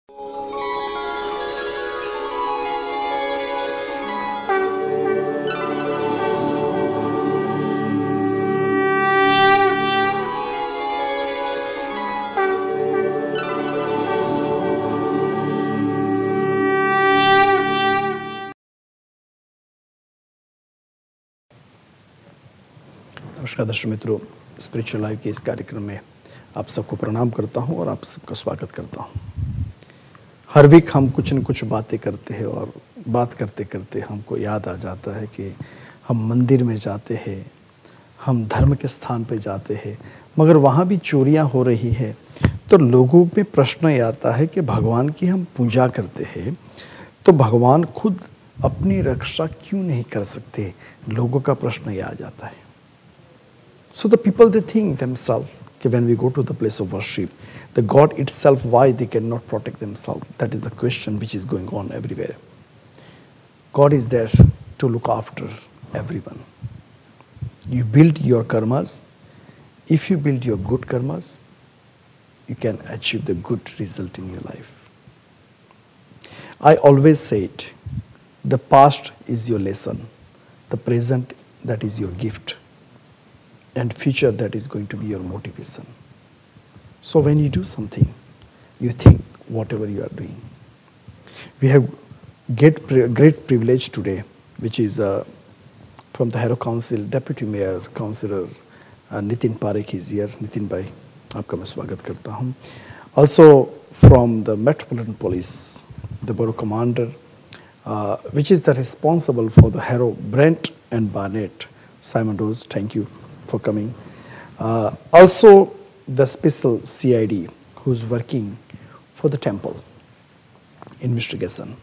नमस्कार दर्शक मित्रों, स्पिरिचुअल लाइफ के इस कार्यक्रम में आप सबको प्रणाम करता हूं और आप सबका स्वागत करता हूं। हर वीक हम कुछ न कुछ बातें करते हैं और बात करते करते हमको याद आ जाता है कि हम मंदिर में जाते हैं, हम धर्म के स्थान पे जाते हैं, मगर वहाँ भी चोरियाँ हो रही है। तो लोगों में प्रश्न ये आता है कि भगवान की हम पूजा करते हैं तो भगवान खुद अपनी रक्षा क्यों नहीं कर सकते? लोगों का प्रश्न ये आ जाता है। So the people, they think themselves, okay, when we go to the place of worship, the God itself, why they cannot protect themselves? That is the question which is going on everywhere. God is there to look after everyone. You build your karmas. If you build your good karmas, you can achieve the good result in your life. I always say it, the past is your lesson, the present, that is your gift, and future, that is going to be your motivation. So when you do something, you think whatever you are doing. We have great privilege today, which is from the Harrow Council, Deputy Mayor, Councillor Nitin Parekh is here. Nitin bhai, आपका मैं स्वागत करता हूँ. Also from the Metropolitan Police, the Borough Commander, which is the responsible for the Harrow, Brent and Barnett, Simon Rose, thank you for coming. Also the special CID who's working for the temple investigation.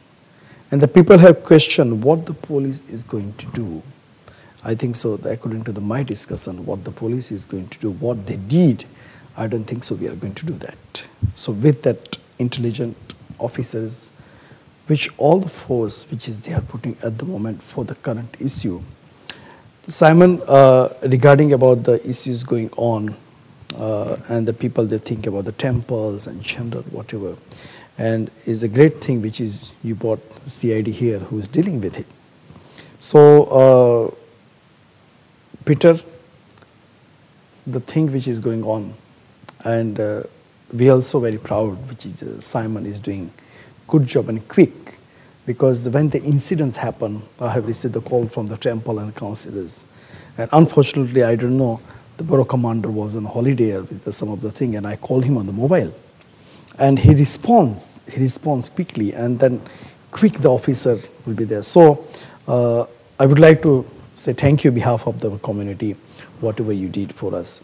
And the people have questioned what the police is going to do. I think so, according to my discussion, what the police is going to do, what they did, I don't think so we are going to do that. So with that intelligent officers, which all the force which is they are putting at the moment for the current issue, Simon, regarding about the issues going on and the people they think about the temples and gender, whatever, and is a great thing which is you brought CID here who is dealing with it. So, Peter, the thing which is going on, and we are also very proud, which is Simon is doing good job and quick. Because when the incidents happen, I have received the call from the temple and councillors. And unfortunately, I don't know, the borough commander was on holiday with some of the thing, and I called him on the mobile. And he responds quickly, and then quick the officer will be there. So I would like to say thank you on behalf of the community, whatever you did for us.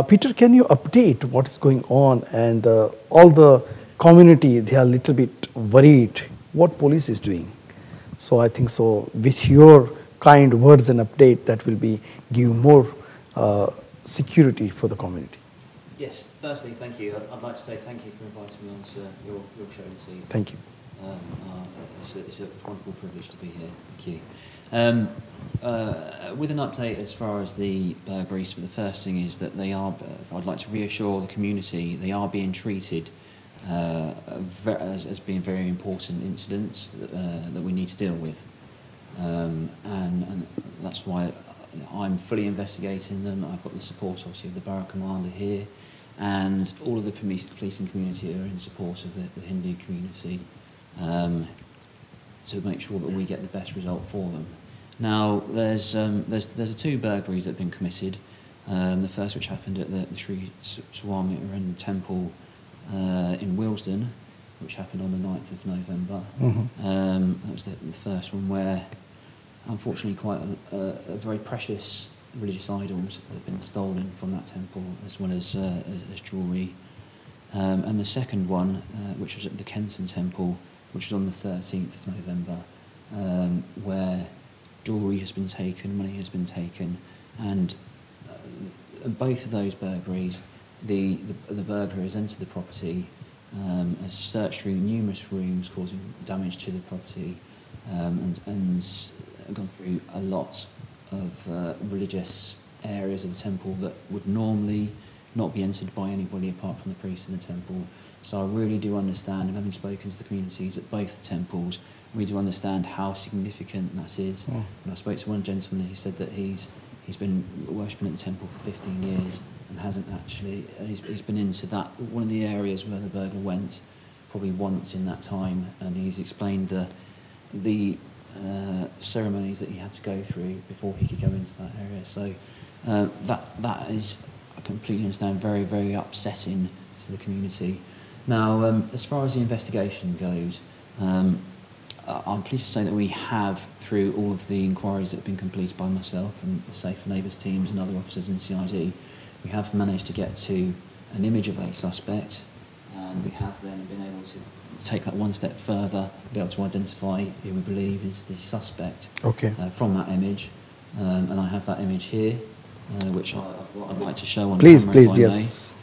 Peter, can you update what is going on? And all the community, they are a little bit worried what police is doing. So I think so with your kind words and update, that will be give more security for the community. Yes, firstly, thank you. I'd like to say thank you for inviting me on to your show this evening. Thank you. It's a wonderful privilege to be here. Thank you. With an update as far as the burglaries, but the first thing is that they are, I'd like to reassure the community, they are being treated as being very important incidents that we need to deal with. And that's why I'm fully investigating them. I've got the support, obviously, of the Borough Commander here, and all of the policing community are in support of the Hindu community to make sure that we get the best result for them. Now, there's two burglaries that have been committed. The first, which happened at the Sri Swami Temple in Willesden, which happened on the 9th of November. Mm-hmm. That was the first one where, unfortunately, quite a very precious religious items have been stolen from that temple, as well as jewellery. And the second one, which was at the Kenton Temple, which was on the 13th of November, where jewellery has been taken, money has been taken, and both of those burglaries, the burglar has entered the property, has searched through numerous rooms, causing damage to the property, and gone through a lot of religious areas of the temple that would normally not be entered by anybody apart from the priest in the temple. So I really do understand, and having spoken to the communities at both the temples, we do understand how significant that is. Mm. And I spoke to one gentleman who said that he's been worshipping at the temple for 15 years and hasn't actually, he's been into that, one of the areas where the burglar went probably once in that time, and he's explained the ceremonies that he had to go through before he could go into that area. So that is, I completely understand, very, very upsetting to the community. Now, as far as the investigation goes, I'm pleased to say that we have, through all of the inquiries that have been completed by myself and the Safe for Neighbours teams and other officers in CID, we have managed to get to an image of a suspect, and we have then been able to take that one step further, be able to identify who we believe is the suspect from that image. And I have that image here, which I'd like to show on camera. Please, yes.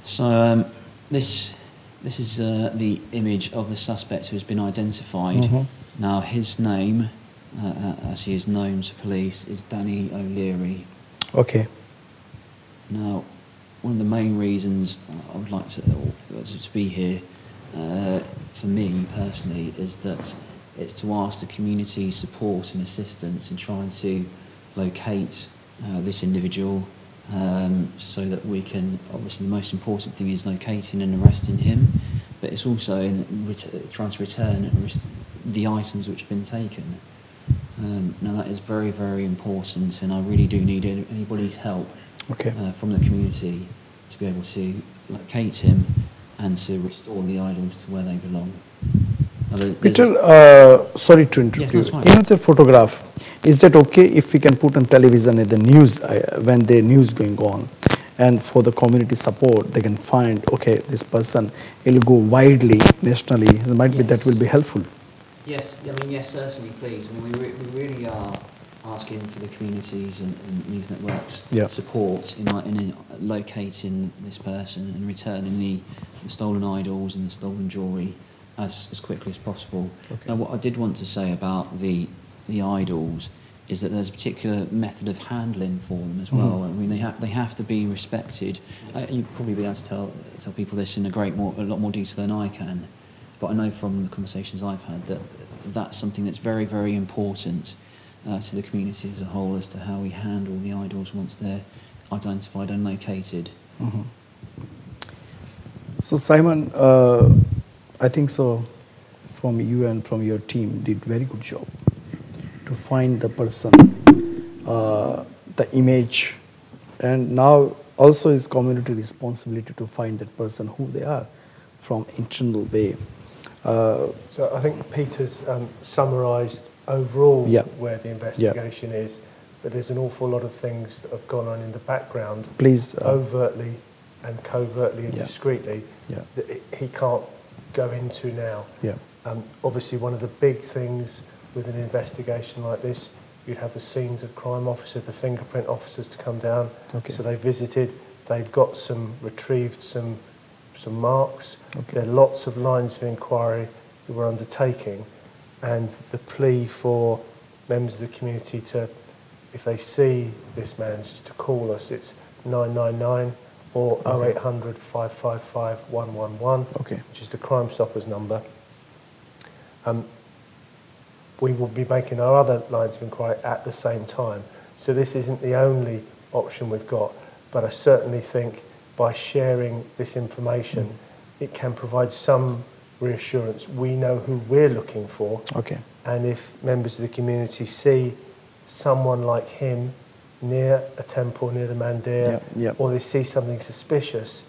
So this is the image of the suspect who has been identified. Mm-hmm. Now his name, as he is known to police, is Danny O'Leary. Okay. Now, one of the main reasons I would like to be here, for me personally, is that it's to ask the community's support and assistance in trying to locate this individual, so that we can, obviously the most important thing is locating and arresting him, but it's also trying to return the items which have been taken. Now that is very, very important, and I really do need anybody's help from the community to be able to locate him and to restore the idols to where they belong. Peter, sorry to interrupt you. Yes, that's fine. You know the photograph, is that okay if we can put on television in the news, when the news going on, and for the community support, they can find, okay, this person, it will go widely, nationally, it might be that will be helpful. Yes, I mean, yes, certainly, please. I mean, we really are asking for the communities and news networks support in locating this person and returning the stolen idols and the stolen jewellery as quickly as possible. Okay. Now, what I did want to say about the idols is that there's a particular method of handling for them as well. I mean, they have to be respected. You'd probably be able to tell people this in a lot more detail than I can, but I know from the conversations I've had that that's something that's very, very important to the community as a whole, as to how we handle the idols once they're identified and located. Mm-hmm. So Simon, I think so from you and from your team did very good job to find the person, the image, and now also is community responsibility to find that person who they are from internal way. So I think Peter's summarised overall where the investigation is, but there's an awful lot of things that have gone on in the background, please, overtly and covertly and discreetly, that he can't go into now. Obviously, one of the big things with an investigation like this, you'd have the scenes of crime officer, the fingerprint officers to come down. So they visited, they've got retrieved some marks. There are lots of lines of inquiry that we're undertaking, and the plea for members of the community to, if they see this man, just to call us. It's 999 or 0800 555 111, which is the Crime Stoppers number. We will be making our other lines of inquiry at the same time. So this isn't the only option we've got, but I certainly think by sharing this information, it can provide some reassurance. We know who we're looking for. And if members of the community see someone like him near a temple, near the mandir, or they see something suspicious,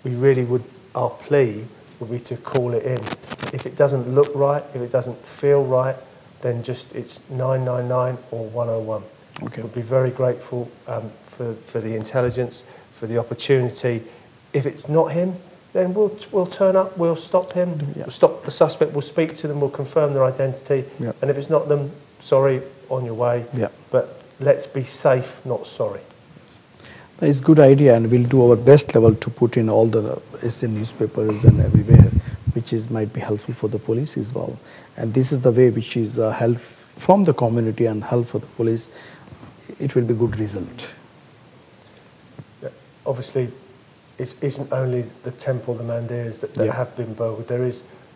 we really would, our plea would be to call it in. If it doesn't look right, if it doesn't feel right, then just it's 999 or 101. We'd be very grateful for the intelligence, for the opportunity. If it's not him, then we'll turn up, we'll stop him, we'll stop the suspect, we'll speak to them, we'll confirm their identity, and if it's not them, sorry, on your way. But let's be safe, not sorry. That is a good idea, and we'll do our best level to put in all the SN newspapers and everywhere, which might be helpful for the police as well. And this is the way which is help from the community and help for the police. It will be good result. obviously it isn't only the Temple, the Mandirs that Yeah. have been burgled.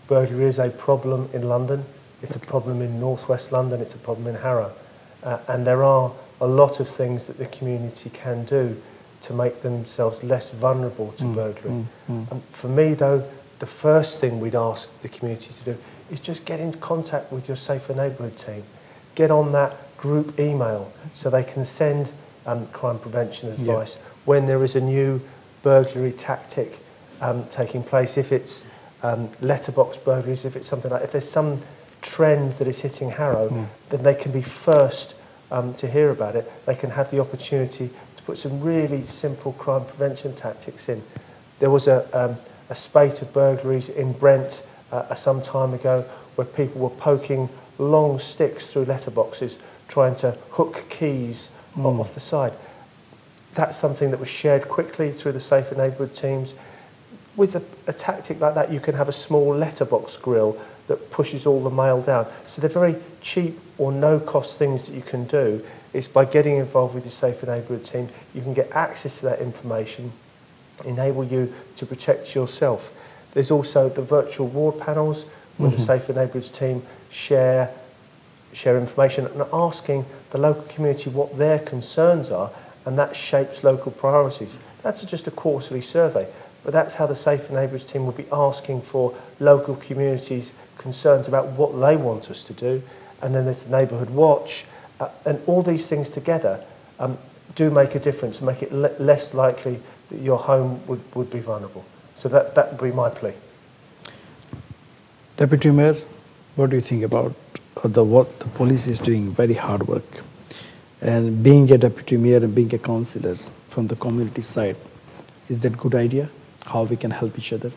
Burglary is a problem in London. It's a problem in northwest London. It's a problem in Harrow. And there are a lot of things that the community can do to make themselves less vulnerable to burglary. For me, though, the first thing we'd ask the community to do is just get in contact with your Safer Neighbourhood team. Get on that group email so they can send crime prevention advice when there is a new burglary tactic taking place. If it's letterbox burglaries, if it's something like, if there's some trend that is hitting Harrow, then they can be first to hear about it. They can have the opportunity to put some really simple crime prevention tactics in. There was a spate of burglaries in Brent some time ago where people were poking long sticks through letterboxes trying to hook keys off the side. That's something that was shared quickly through the Safer Neighbourhood teams. With a tactic like that, you can have a small letterbox grill that pushes all the mail down. So they're very cheap or no-cost things that you can do. It's by getting involved with your Safer Neighbourhood team, you can get access to that information, enable you to protect yourself. There's also the virtual ward panels where the Safer Neighbourhoods team share information and asking the local community what their concerns are, and that shapes local priorities. That's just a quarterly survey, but that's how the Safer Neighbourhoods team will be asking for local communities' concerns about what they want us to do. And then there's the Neighbourhood Watch, and all these things together do make a difference and make it less likely that your home would be vulnerable. So that would be my plea. Deputy Mayor, what do you think about what the police is doing? Very hard work. And being a deputy mayor and being a councillor from the community side, is that a good idea? How we can help each other?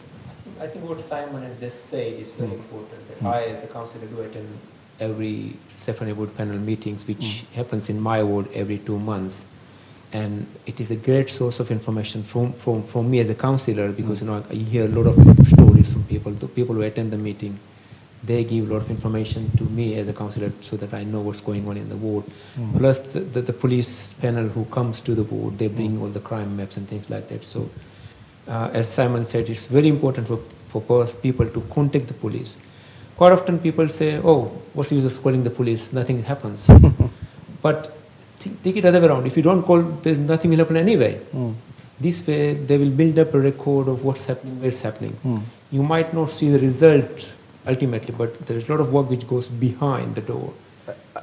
I think what Simon has just said is very important. That I, as a councillor, do attend every Safer Neighbourhood panel meetings, which happens in my ward every 2 months, and it is a great source of information for me as a councillor, because I hear a lot of stories from people. The people who attend the meeting, they give a lot of information to me as a councillor so that I know what's going on in the ward. Plus the police panel who comes to the ward, they bring all the crime maps and things like that. So as Simon said, it's very important for people to contact the police. Quite often people say, oh, what's the use of calling the police? Nothing happens. But take it the other way around. If you don't call, nothing will happen anyway. This way, they will build up a record of what's happening, where it's happening. You might not see the result ultimately, but there is a lot of work which goes behind the door.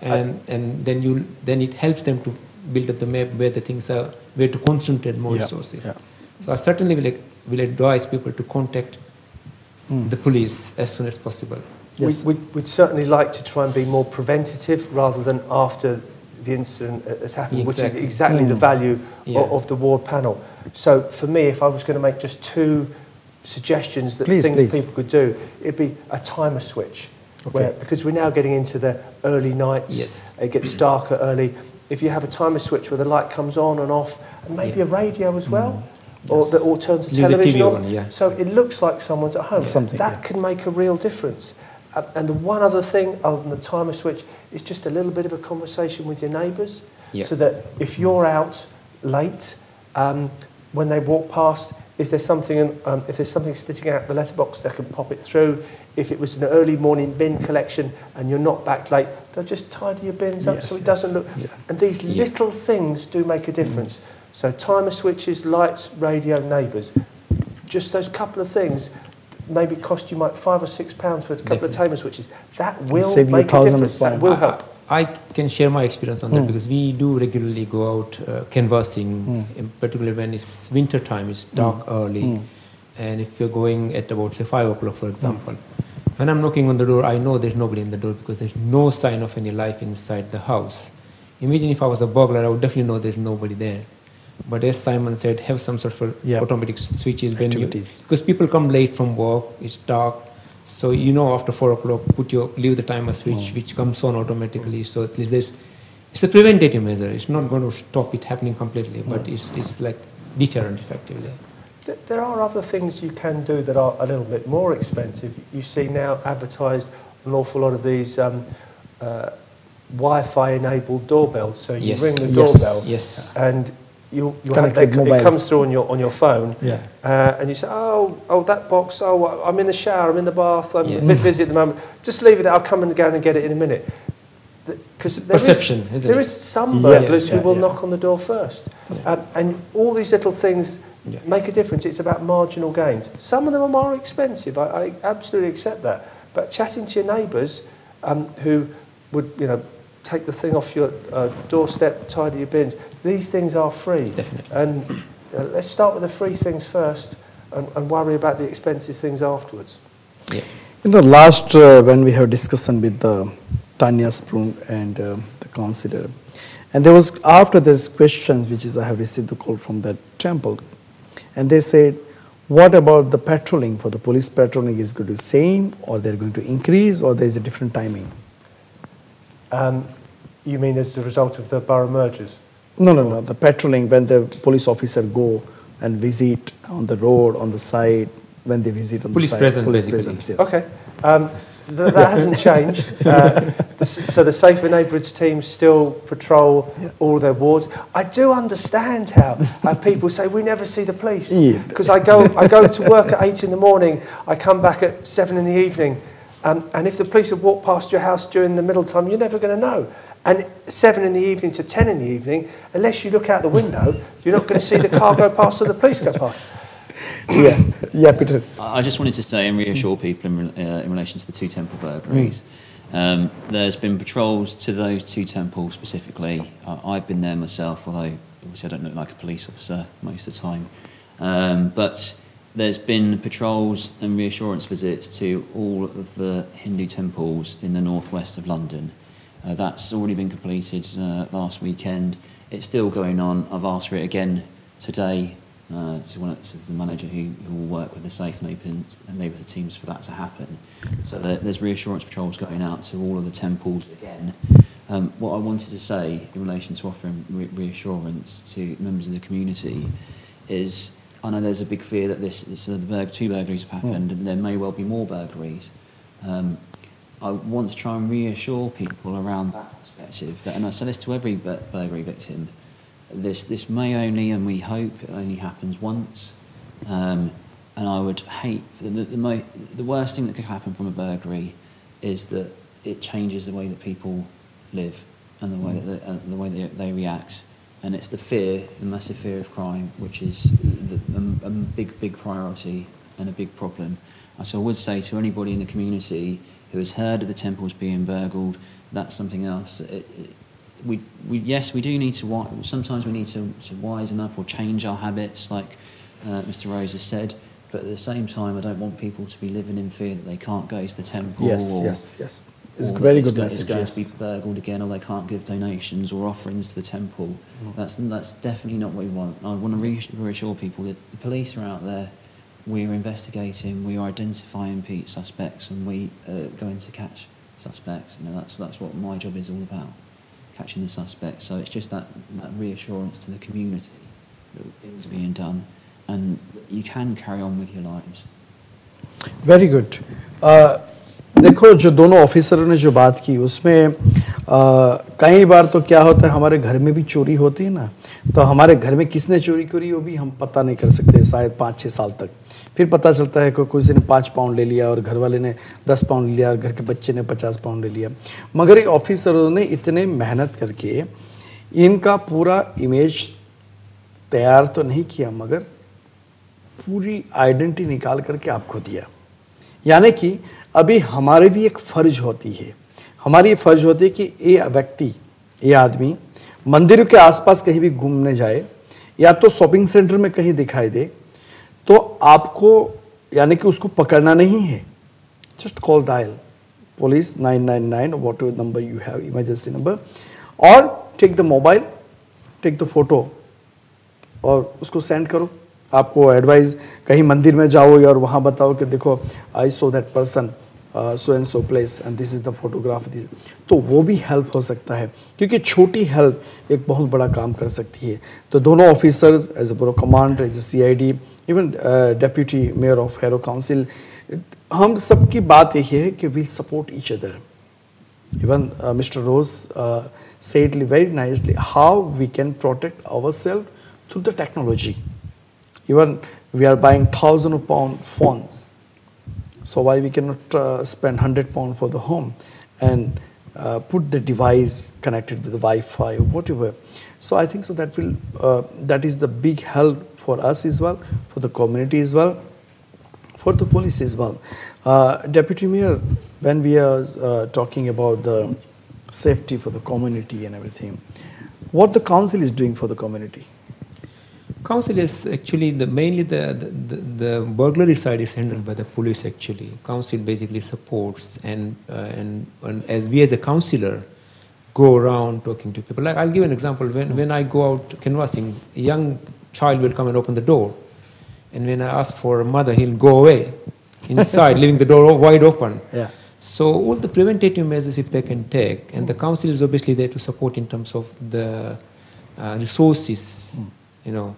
And then it helps them to build up the map where the things are, where to concentrate more resources. So I certainly will advise people to contact the police as soon as possible. Yes. We'd certainly like to try and be more preventative rather than after the incident has happened, which is exactly the value of the ward panel. So for me, if I was going to make just 2 suggestions that people could do, it'd be a timer switch. Where, because we're now getting into the early nights, it gets darker early. If you have a timer switch where the light comes on and off, and maybe a radio as well, or turns the television on, so it looks like someone's at home. That can make a real difference. And the one other thing other than the timer switch is just a little bit of a conversation with your neighbours, so that if you're out late, when they walk past, if there's something sticking out the letterbox, they can pop it through. If it was an early morning bin collection and you're not back late, they'll just tidy your bins up so it doesn't look. And these little things do make a difference. So timer switches, lights, radio, neighbours, just those couple of things. Maybe cost you £5 or £6 for a couple of timer switches. That will make a difference. That will help. I can share my experience on that because we do regularly go out canvassing, in particular when it's winter time, it's dark early, and if you're going at about say 5 o'clock, for example, when I'm knocking on the door, I know there's nobody in the door because there's no sign of any life inside the house. Imagine if I was a burglar, I would definitely know there's nobody there. But as Simon said, have some sort of automatic switches when because people come late from work, it's dark. So after 4 o'clock, leave the timer switch, which comes on automatically. So at least it's a preventative measure. It's not going to stop it happening completely, but it's like deterrent effectively. There are other things you can do that are a little bit more expensive. You see now advertised an awful lot of these Wi-Fi enabled doorbells. So you ring the doorbell, and you Connect have with mobile. it comes through on your phone, Yeah. and you say, oh, that box. Oh, I'm in the shower. I'm in the bath. I'm Yeah. a bit busy at the moment. Just leave it. I'll come and go and get it in a minute. Because Perception, isn't there it? is some Yeah, burglars yeah, who will yeah. knock on the door first, and all these little things Yeah. make a difference. It's about marginal gains. Some of them are more expensive. I absolutely accept that. But chatting to your neighbours, who would take the thing off your doorstep, tidy your bins. These things are free. Definitely. And let's start with the free things first and worry about the expensive things afterwards. Yeah. In the last, when we have discussion with Tanya Sprung and the councillor, and there was, after this questions, which is I have received the call from that temple, and they said, what about the patrolling? For the police patrolling is going to be same, or they're going to increase, or there is a different timing? You mean as a result of the borough mergers? No. The patrolling, when the police officer go and visit on the road, on the side, when they visit on Police the side. presence, Police basically. presence, yes. Okay. That hasn't changed. So the Safer Neighbourhoods teams still patrol all their wards. I do understand how people say we never see the police, Yeah. because I go to work at 8 in the morning, I come back at 7 in the evening, and if the police have walked past your house during the middle time, you're never going to know. And 7 in the evening to 10 in the evening, unless you look out the window, you're not going to see the car go past or the police go past. Yeah, Peter. I just wanted to say and reassure people in relation to the two temple burglaries. There's been patrols to those two temples specifically. I've been there myself, although obviously I don't look like a police officer most of the time. But there's been patrols and reassurance visits to all of the Hindu temples in the northwest of London. That's already been completed last weekend. It's still going on. I've asked for it again today to the manager who will work with the Safe Neighbourhood teams for that to happen. So there's reassurance patrols going out to all of the temples again. What I wanted to say in relation to offering reassurance to members of the community is, I know there's a big fear that two burglaries have happened and there may well be more burglaries. I want to try and reassure people around that perspective, and I say this to every burglary victim, this may only, and we hope it only happens once, and I would hate, the worst thing that could happen from a burglary is that it changes the way that people live and the way that they react, and it's the fear, the massive fear of crime, which is a big priority and a big problem. So I would say to anybody in the community who has heard of the temples being burgled, that's something else. Yes, we do need to, sometimes we need to wisen up or change our habits, like Mr. Rose has said, but at the same time, I don't want people to be living in fear that they can't go to the temple. Yes. It's a or very that good message. It's going Yes. to be burgled again, or they can't give donations or offerings to the temple. That's definitely not what we want. I want to reassure people that the police are out there. We are investigating. We are identifying suspects, and we are going to catch suspects. That's what my job is all about, catching the suspects. So it's just that reassurance to the community that things are being done, and you can carry on with your lives. Very good. देखो, जो दोनों ऑफिसरों ने जो बात की उसमें कई बार तो क्या होता है, हमारे घर में भी चोरी होती है ना, तो हमारे घर में किसने चोरी करी वो भी हम पता नहीं कर सकते शायद 5-6 साल तक. फिर पता चलता है कि किसी ने 5 पाउंड ले लिया और घर वाले ने 10 पाउंड ले लिया और घर के बच्चे ने 50 पाउंड ले लिया. मगर ये ऑफिसरों ने इतने मेहनत करके इनका पूरा इमेज तैयार तो नहीं किया, मगर पूरी आइडेंटिटी निकाल करके आपको दिया. यानी कि अभी हमारे भी एक फ़र्ज होती है, हमारी फ़र्ज होती है कि ये व्यक्ति, ये आदमी मंदिरों के आसपास कहीं भी घूमने जाए या तो शॉपिंग सेंटर में कहीं दिखाई दे, तो आपको यानी कि उसको पकड़ना नहीं है. Just call dial police 999 whatever number you have, emergency number, और take the mobile, take the photo और उसको सेंड करो. आपको एडवाइस, कहीं मंदिर में जाओ और वहाँ बताओ कि देखो I saw that person so and so place and this is the photograph, तो वो भी हेल्प हो सकता है, क्योंकि छोटी हेल्प एक बहुत बड़ा काम कर सकती है. तो दोनों officers as a bureau command, as a CID, even deputy mayor of Harrow council, हम सबकी बात यही है कि we'll support each other. Even mister Rose said very nicely how we can protect ourselves through the technology. Even we are buying £1,000 phones. So why we cannot spend £100 for the home and put the device connected with the Wi-Fi or whatever. So I think so that will that is the big help for us as well, for the community as well, for the police as well. Deputy Mayor, when we are talking about the safety for the community and everything, what the council is doing for the community? Council is actually mainly the burglary side is handled by the police actually. Council basically supports and as we as a councillor go around talking to people. Like I'll give an example. When I go out canvassing, a young child will come and open the door, and when I ask for a mother, he'll go away inside, leaving the door wide open. Yeah. So all the preventative measures if they can take, and the council is obviously there to support in terms of the resources, you know,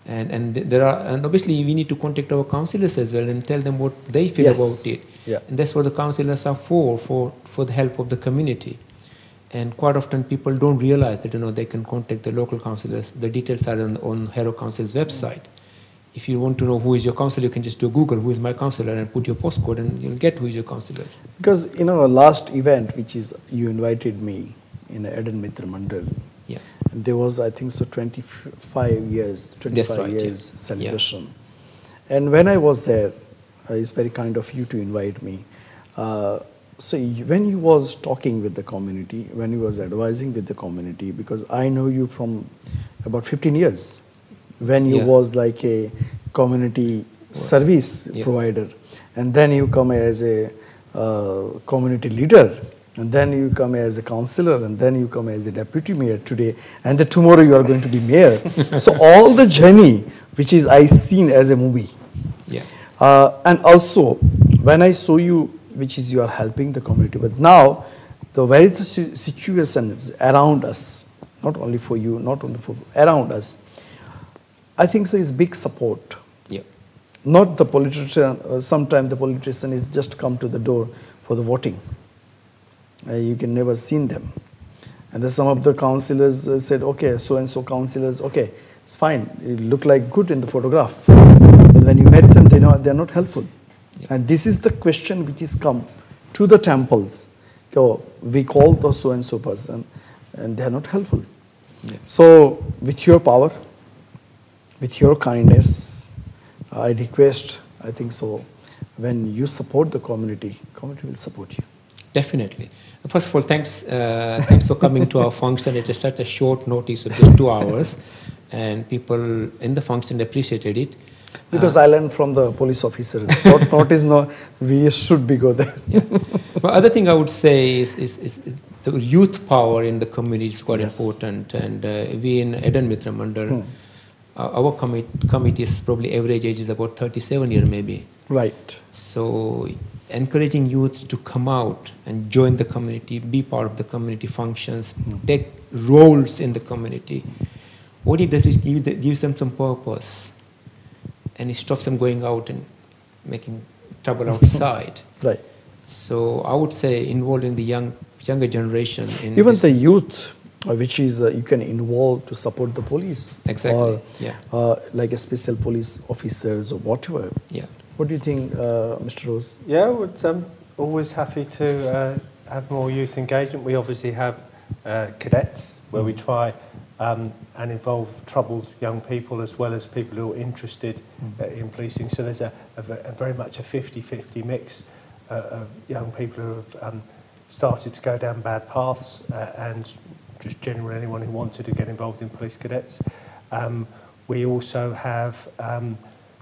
and there are, and obviously we need to contact our councillors as well and tell them what they feel about it. Yeah. And that's what the councillors are for the help of the community. And quite often people don't realize that, you know, they can contact the local councillors. The details are on Harrow Council's website. If you want to know who is your councillor, you can just do Google, who is my councillor, and put your postcode and you'll get who is your councillor. Because, you know, last event, which is you invited me in Eden Mitra Mandal, Yeah. and there was, I think, so 25 years celebration. Yeah. And when I was there, it's very kind of you to invite me. So when you was talking with the community, when you was advising with the community, because I know you from about 15 years, when you was like a community service provider, and then you come as a community leader, and then you come as a councillor, and then you come as a deputy mayor today, and then tomorrow you are going to be mayor. So all the journey, which is I seen as a movie. Yeah. And also, when I saw you, which is you are helping the community, but now the various situations around us, not only for you, not only for around us, I think so is big support. Yeah. Not the politician, sometimes the politician is just come to the door for the voting. You can never seen them. And then some of the councillors said, okay, so-and-so councillors, okay, it's fine, you look like good in the photograph. But when you met them, they're not helpful. Yeah. And this is the question which is come to the temples. So we call the so-and-so person, and they are not helpful. Yeah. So with your power, with your kindness, I request, I think so, when you support the community will support you. Definitely. First of all, thanks for coming to our function. It is such a short notice of just 2 hours, and people in the function appreciated it. Because I learned from the police officers. Short notice, no, we should be go there. Yeah. But other thing I would say is the youth power in the community is quite important. And we in Eden Mitra Mandal, our committee is probably average age is about 37 years maybe. Right. So encouraging youth to come out and join the community, be part of the community functions, take roles in the community. What it does is gives them some purpose. And it stops them going out and making trouble outside. Right. So I would say involving the younger generation. In even the youth, which is you can involve to support the police. Exactly. Or like a special police officers or whatever. Yeah. What do you think, Mr. Rose? Yeah, we're always happy to have more youth engagement. We obviously have cadets where we try and involve troubled young people as well as people who are interested in policing. So there's a very much a 50-50 mix of young people who have started to go down bad paths and just generally anyone who wanted to get involved in police cadets. We also have,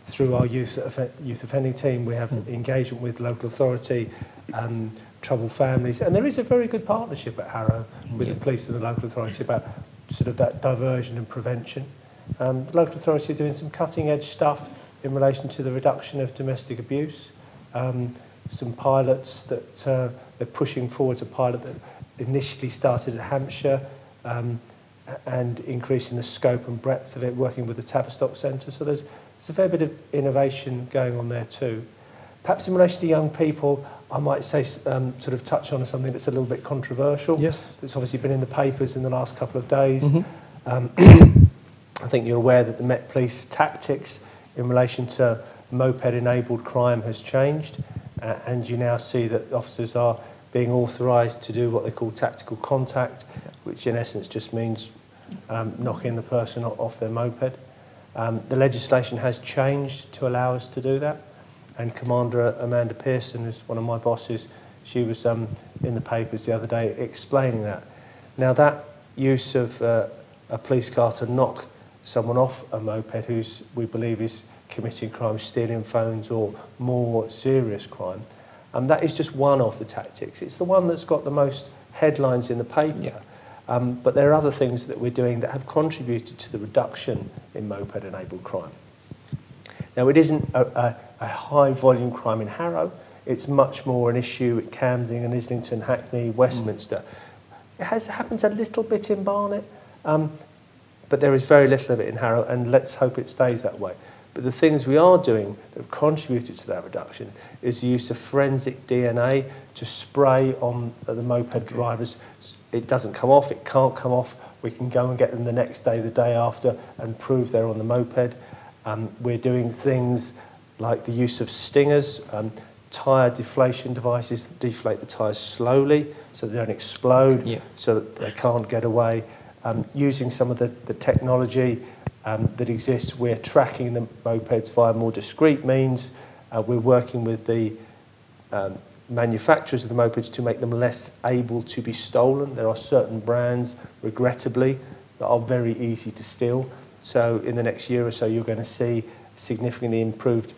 through our youth offending team, we have engagement with local authority, troubled families, and there is a very good partnership at Harrow with the police and the local authority about sort of that diversion and prevention. The local authority are doing some cutting-edge stuff in relation to the reduction of domestic abuse. Some pilots that they're pushing forward, a pilot that initially started at Hampshire and increasing the scope and breadth of it, working with the Tavistock Centre. So there's a fair bit of innovation going on there too. Perhaps in relation to young people, I might say sort of touch on something that's a little bit controversial. Yes. It's obviously been in the papers in the last couple of days. I think you're aware that the Met Police tactics in relation to moped-enabled crime has changed, and you now see that officers are being authorised to do what they call tactical contact, which in essence just means knocking the person off their moped. The legislation has changed to allow us to do that, and Commander Amanda Pearson, who's one of my bosses, she was in the papers the other day explaining that. Now that use of a police car to knock someone off a moped who's, we believe, is committing crime, stealing phones or more serious crime, that is just one of the tactics. It's the one that's got the most headlines in the paper. Yeah. But there are other things that we're doing that have contributed to the reduction in moped-enabled crime. Now, it isn't a high-volume crime in Harrow. It's much more an issue at Camden and Islington, Hackney, Westminster. It happens a little bit in Barnet, but there is very little of it in Harrow, and let's hope it stays that way. But the things we are doing that have contributed to that reduction is the use of forensic DNA to spray on the moped drivers. It doesn't come off, it can't come off. We can go and get them the next day, the day after, and prove they're on the moped. We're doing things like the use of stingers, tyre deflation devices that deflate the tyres slowly so they don't explode, so that they can't get away. Using some of the technology that exists, we're tracking the mopeds via more discreet means. We're working with the manufacturers of the mopeds to make them less able to be stolen. There are certain brands, regrettably, that are very easy to steal. So in the next year or so, you're going to see significantly improved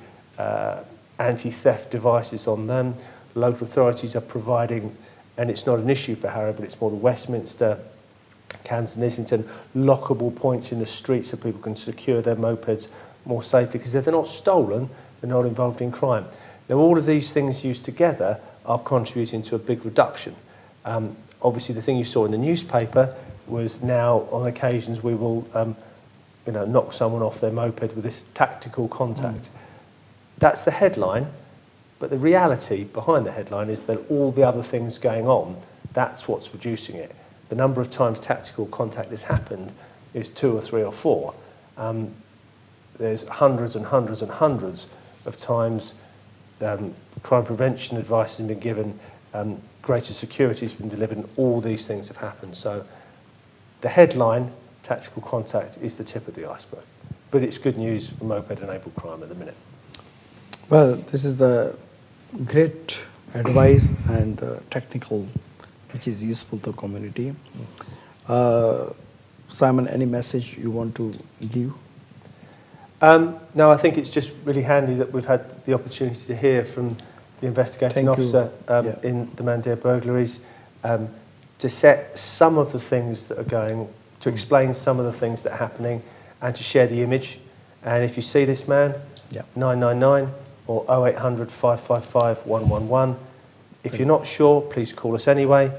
anti-theft devices on them. Local authorities are providing, and it's not an issue for Harrow, but it's more the Westminster, Camden, Islington, lockable points in the street so people can secure their mopeds more safely, because if they're not stolen, they're not involved in crime. Now, all of these things used together are contributing to a big reduction. Obviously, the thing you saw in the newspaper was now, on occasions, we will knock someone off their moped with this tactical contact. That's the headline, but the reality behind the headline is that all the other things going on, that's what's reducing it. The number of times tactical contact has happened is 2 or 3 or 4. There's hundreds and hundreds and hundreds of times crime prevention advice has been given, greater security has been delivered, and all these things have happened. So the headline, tactical contact, is the tip of the iceberg. But it's good news for moped-enabled crime at the minute. Well, this is the great advice and technical, which is useful to the community. Simon, any message you want to give? No, I think it's just really handy that we've had the opportunity to hear from the investigating officer in the Mandir burglaries, to set some of the things that are going, to explain some of the things that are happening, and to share the image. And if you see this man, 999 or 0800 555 111. If you're not sure, please call us anyway.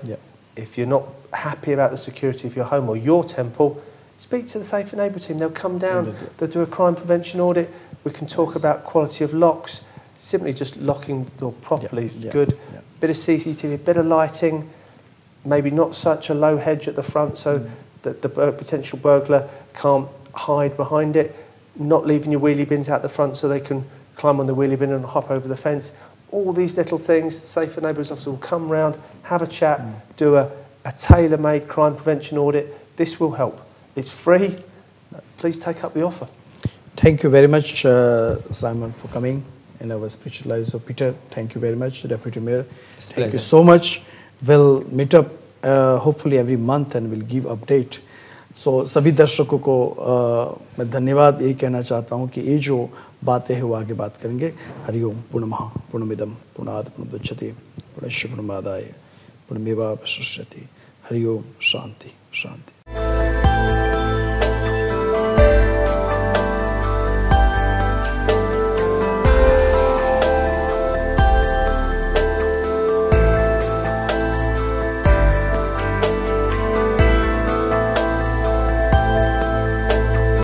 If you're not happy about the security of your home or your temple, speak to the Safer Neighbour team. They'll come down, they'll do a crime prevention audit. We can talk about quality of locks. Simply just locking the door properly is good. Bit of CCTV, bit of lighting, maybe not such a low hedge at the front so that the potential burglar can't hide behind it. Not leaving your wheelie bins out the front so they can climb on the wheelie bin and hop over the fence. All these little things, the Safer Neighbours officer will come round, have a chat, do a tailor-made crime prevention audit. This will help. It's free. Please take up the offer. Thank you very much, Simon, for coming in our spiritual lives. So, Peter, thank you very much, Deputy Mayor. Thank you so much. We'll meet up hopefully every month and we'll give update. So, सभी दर्शकों को मैं धन्यवाद यही कहना चाहता हूँ कि ये जो बातें हैं वो आगे बात करेंगे. हरिओम पूर्णमः पूर्णमिदं पूर्णात् पूर्णमुदच्यते पूर्णस्य पूर्णमादाय पूर्णमेवावशिष्यते. हरिओम शांति शांति.